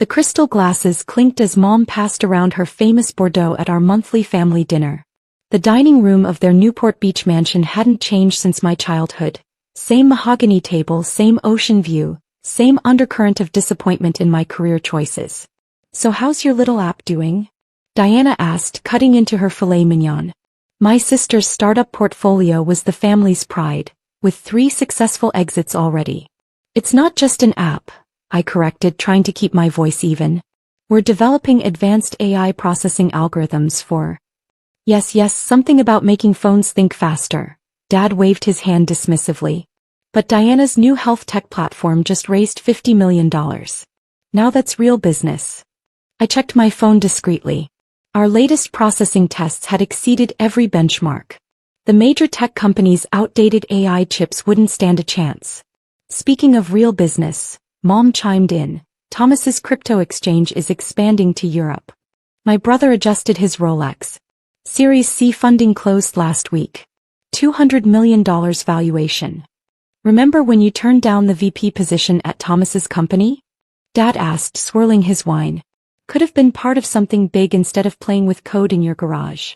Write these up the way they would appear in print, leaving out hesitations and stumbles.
The crystal glasses clinked as Mom passed around her famous Bordeaux at our monthly family dinner. The dining room of their Newport Beach mansion hadn't changed since my childhood. Same mahogany table, same ocean view, same undercurrent of disappointment in my career choices. "So how's your little app doing?" Diana asked, cutting into her filet mignon. My sister's startup portfolio was the family's pride, with 3 successful exits already. "It's not just an app," I corrected, trying to keep my voice even. "We're developing advanced AI processing algorithms for—" Yes, something about making phones think faster." Dad waved his hand dismissively. "But Diana's new health tech platform just raised $50 million. Now that's real business." I checked my phone discreetly. Our latest processing tests had exceeded every benchmark. The major tech companies' outdated AI chips wouldn't stand a chance. Speaking of real business, Mom chimed in. "Thomas's crypto exchange is expanding to Europe." My brother adjusted his Rolex. Series C funding closed last week. $200 million valuation. "Remember when you turned down the VP position at Thomas's company?" Dad asked, swirling his wine. "Could have been part of something big instead of playing with code in your garage."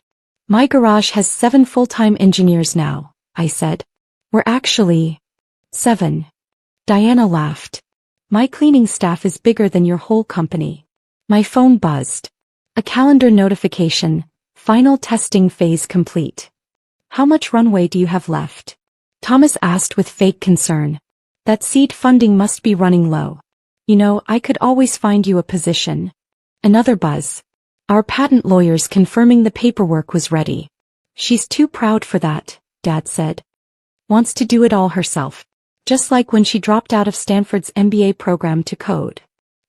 "My garage has 7 full-time engineers now," I said. "We're actually 7. Diana laughed. "My cleaning staff is bigger than your whole company." My phone buzzed. A calendar notification. "Final testing phase complete." "How much runway do you have left?" Thomas asked with fake concern. "That seed funding must be running low. You know, I could always find you a position." Another buzz. "Our patent lawyer's confirming the paperwork was ready." "She's too proud for that," Dad said. "Wants to do it all herself. Just like when she dropped out of Stanford's MBA program to code."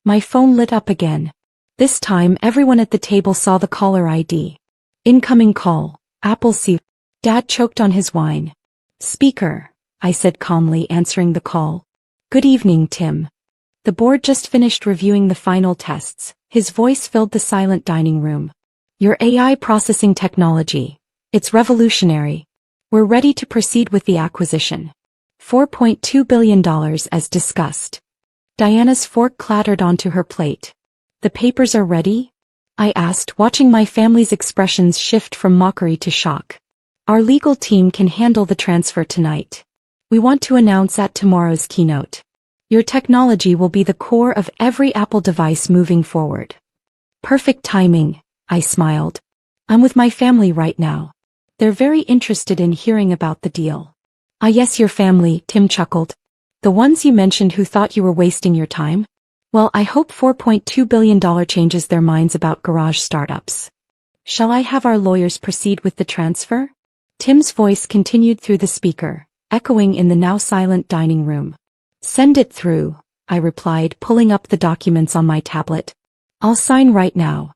My phone lit up again. This time everyone at the table saw the caller ID. "Incoming call, Apple C." Dad choked on his wine. "Speaker," I said calmly, answering the call. "Good evening, Tim. The board just finished reviewing the final tests." His voice filled the silent dining room. "Your AI processing technology. It's revolutionary. We're ready to proceed with the acquisition. $4.2 billion as discussed." Diana's fork clattered onto her plate. "The papers are ready?" I asked, watching my family's expressions shift from mockery to shock. "Our legal team can handle the transfer tonight. We want to announce at tomorrow's keynote. Your technology will be the core of every Apple device moving forward." "Perfect timing," I smiled. "I'm with my family right now. They're very interested in hearing about the deal." "Ah yes, your family," Tim chuckled. "The ones you mentioned who thought you were wasting your time? Well, I hope $4.2 billion changes their minds about garage startups. Shall I have our lawyers proceed with the transfer?" Tim's voice continued through the speaker, echoing in the now silent dining room. "Send it through," I replied, pulling up the documents on my tablet. "I'll sign right now."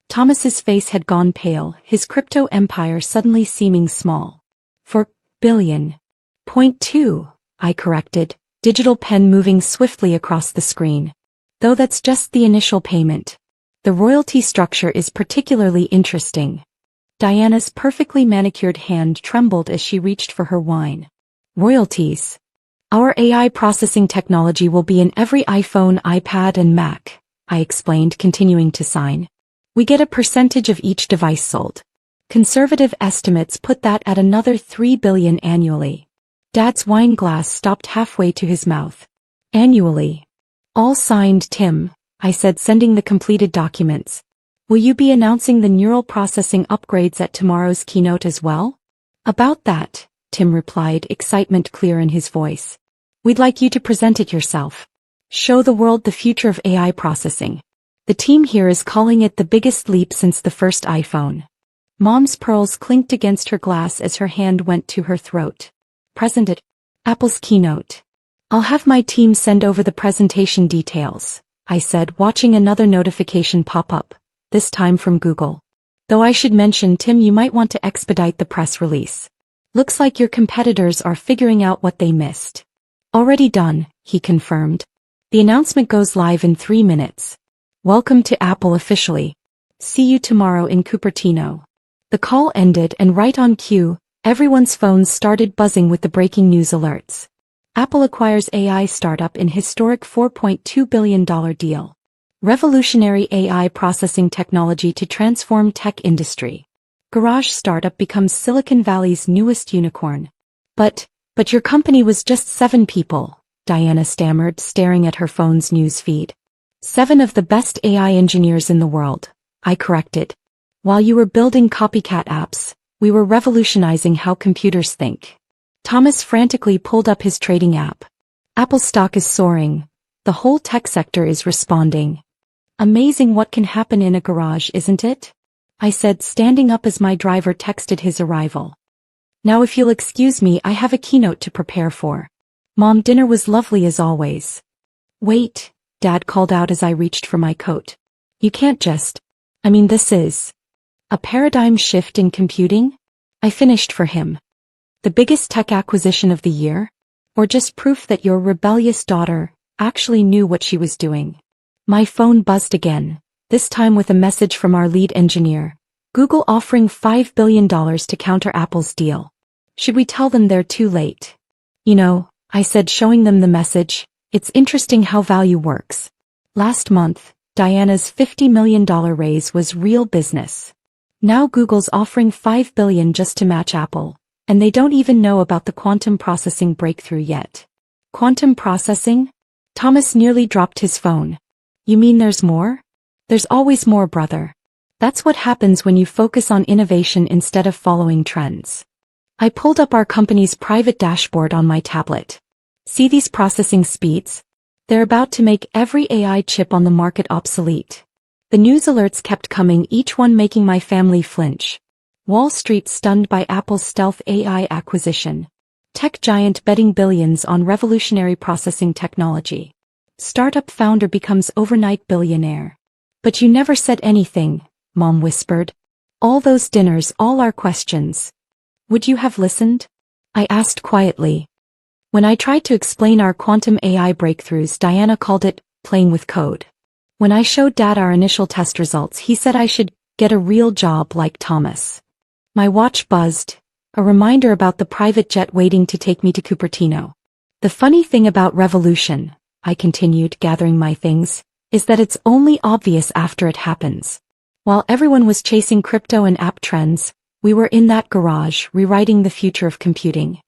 Thomas's face had gone pale, his crypto empire suddenly seeming small. "4 billion. .2, I corrected, digital pen moving swiftly across the screen. "Though that's just the initial payment. The royalty structure is particularly interesting." Diana's perfectly manicured hand trembled as she reached for her wine. "Royalties. Our AI processing technology will be in every iPhone, iPad and Mac," I explained, continuing to sign. "We get a percentage of each device sold. Conservative estimates put that at another $3 billion annually." Dad's wine glass stopped halfway to his mouth. "Annually. All signed, Tim," I said, sending the completed documents. "Will you be announcing the neural processing upgrades at tomorrow's keynote as well?" "About that," Tim replied, excitement clear in his voice. "We'd like you to present it yourself. Show the world the future of AI processing. The team here is calling it the biggest leap since the first iPhone." Mom's pearls clinked against her glass as her hand went to her throat. "Present at Apple's keynote. I'll have my team send over the presentation details," I said, watching another notification pop up, this time from Google. "Though I should mention, Tim, you might want to expedite the press release. Looks like your competitors are figuring out what they missed." "Already done," he confirmed. "The announcement goes live in 3 minutes. Welcome to Apple officially. See you tomorrow in Cupertino." The call ended, and right on cue, everyone's phones started buzzing with the breaking news alerts. Apple acquires AI startup in historic $4.2 billion deal. Revolutionary AI processing technology to transform tech industry. Garage startup becomes Silicon Valley's newest unicorn. But your company was just 7 people, Diana stammered, staring at her phone's news feed. 7 of the best AI engineers in the world, I corrected. While you were building copycat apps, we were revolutionizing how computers think. Thomas frantically pulled up his trading app. Apple stock is soaring. The whole tech sector is responding. Amazing what can happen in a garage, isn't it? I said, standing up as my driver texted his arrival. Now if you'll excuse me, I have a keynote to prepare for. Mom, dinner was lovely as always. Wait, Dad called out as I reached for my coat. You can't just. This is a paradigm shift in computing? I finished for him. The biggest tech acquisition of the year? Or just proof that your rebellious daughter actually knew what she was doing? My phone buzzed again, this time with a message from our lead engineer. Google offering $5 billion to counter Apple's deal. Should we tell them they're too late? I said, showing them the message, it's interesting how value works. Last month, Diana's $50 million raise was real business. Now Google's offering $5 billion just to match Apple, and they don't even know about the quantum processing breakthrough yet. Quantum processing? Thomas nearly dropped his phone. You mean there's more? There's always more, brother. That's what happens when you focus on innovation instead of following trends. I pulled up our company's private dashboard on my tablet. See these processing speeds? They're about to make every AI chip on the market obsolete. The news alerts kept coming, each one making my family flinch. Wall Street stunned by Apple's stealth AI acquisition. Tech giant betting billions on revolutionary processing technology. Startup founder becomes overnight billionaire. But you never said anything, Mom whispered. All those dinners, all our questions. Would you have listened? I asked quietly. When I tried to explain our quantum AI breakthroughs, Diana called it playing with code. When I showed Dad our initial test results, he said I should get a real job like Thomas. My watch buzzed, a reminder about the private jet waiting to take me to Cupertino. The funny thing about revolution, I continued, gathering my things, is that it's only obvious after it happens. While everyone was chasing crypto and app trends, we were in that garage rewriting the future of computing.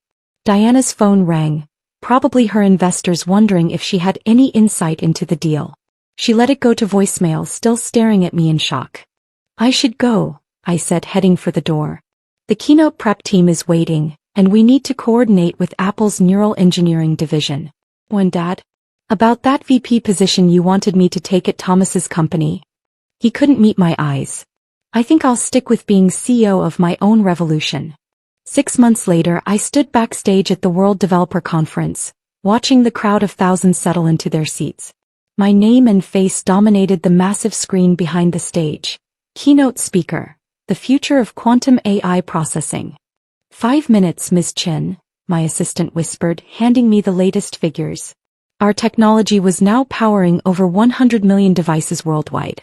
Diana's phone rang, probably her investors wondering if she had any insight into the deal. She let it go to voicemail, still staring at me in shock. I should go, I said, heading for the door. The keynote prep team is waiting, and we need to coordinate with Apple's neural engineering division. When Dad? About that VP position you wanted me to take at Thomas's company. He couldn't meet my eyes. I think I'll stick with being CEO of my own revolution. 6 months later, I stood backstage at the World Developer Conference, watching the crowd of thousands settle into their seats. My name and face dominated the massive screen behind the stage. Keynote speaker, the future of quantum AI processing. 5 minutes, Ms. Chen, my assistant whispered, handing me the latest figures. Our technology was now powering over 100 million devices worldwide.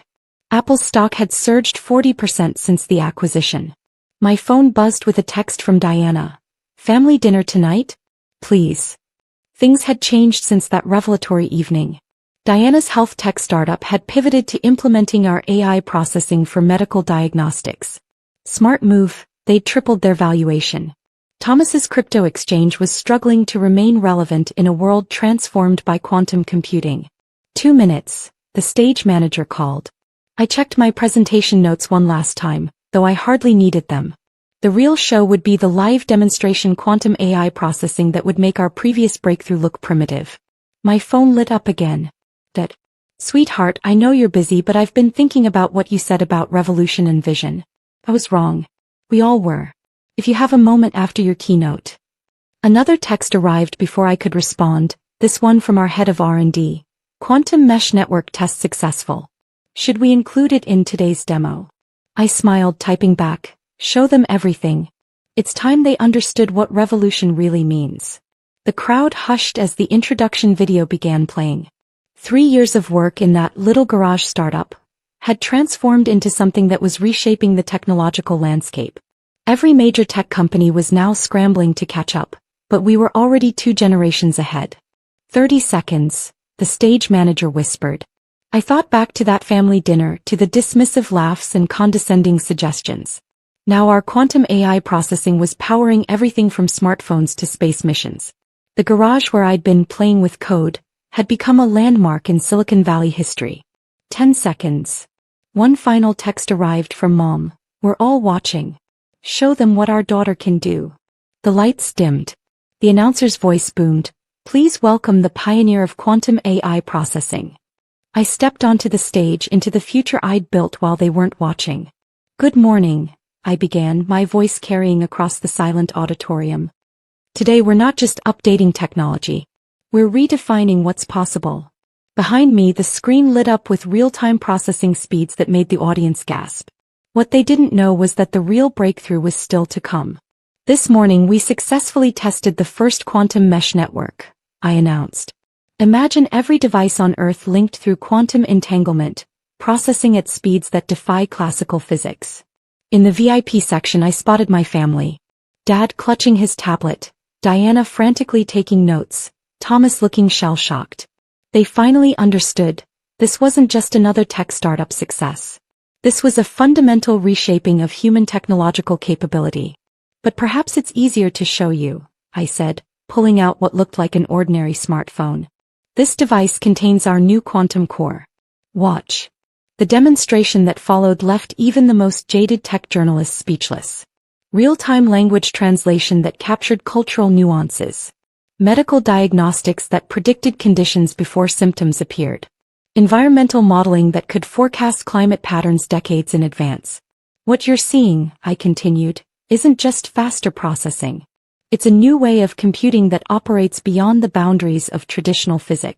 Apple's stock had surged 40% since the acquisition. My phone buzzed with a text from Diana. Family dinner tonight? Please. Things had changed since that revelatory evening. Diana's health tech startup had pivoted to implementing our AI processing for medical diagnostics. Smart move, they'd tripled their valuation. Thomas's crypto exchange was struggling to remain relevant in a world transformed by quantum computing. 2 minutes, the stage manager called. I checked my presentation notes one last time, though I hardly needed them. The real show would be the live demonstration quantum AI processing that would make our previous breakthrough look primitive. My phone lit up again. Dad. Sweetheart, I know you're busy, but I've been thinking about what you said about revolution and vision. I was wrong. We all were. If you have a moment after your keynote. Another text arrived before I could respond, this one from our head of R&D. Quantum mesh network test successful. Should we include it in today's demo? I smiled, typing back, show them everything. It's time they understood what revolution really means. The crowd hushed as the introduction video began playing. 3 years of work in that little garage startup had transformed into something that was reshaping the technological landscape. Every major tech company was now scrambling to catch up, but we were already 2 generations ahead. 30 seconds, the stage manager whispered. I thought back to that family dinner, to the dismissive laughs and condescending suggestions. Now our quantum AI processing was powering everything from smartphones to space missions. The garage where I'd been playing with code had become a landmark in Silicon Valley history. 10 seconds. One final text arrived from Mom. We're all watching. Show them what our daughter can do. The lights dimmed. The announcer's voice boomed. Please welcome the pioneer of quantum AI processing. I stepped onto the stage into the future I'd built while they weren't watching. Good morning, I began, my voice carrying across the silent auditorium. Today we're not just updating technology. We're redefining what's possible. Behind me, the screen lit up with real-time processing speeds that made the audience gasp. What they didn't know was that the real breakthrough was still to come. This morning we successfully tested the first quantum mesh network, I announced. Imagine every device on Earth linked through quantum entanglement, processing at speeds that defy classical physics. In the VIP section I spotted my family. Dad clutching his tablet, Diana frantically taking notes, Thomas looking shell-shocked. They finally understood. This wasn't just another tech startup success. This was a fundamental reshaping of human technological capability. But perhaps it's easier to show you, I said, pulling out what looked like an ordinary smartphone. This device contains our new quantum core. Watch. The demonstration that followed left even the most jaded tech journalists speechless. Real-time language translation that captured cultural nuances. Medical diagnostics that predicted conditions before symptoms appeared. Environmental modeling that could forecast climate patterns decades in advance. What you're seeing, I continued, isn't just faster processing. It's a new way of computing that operates beyond the boundaries of traditional physics.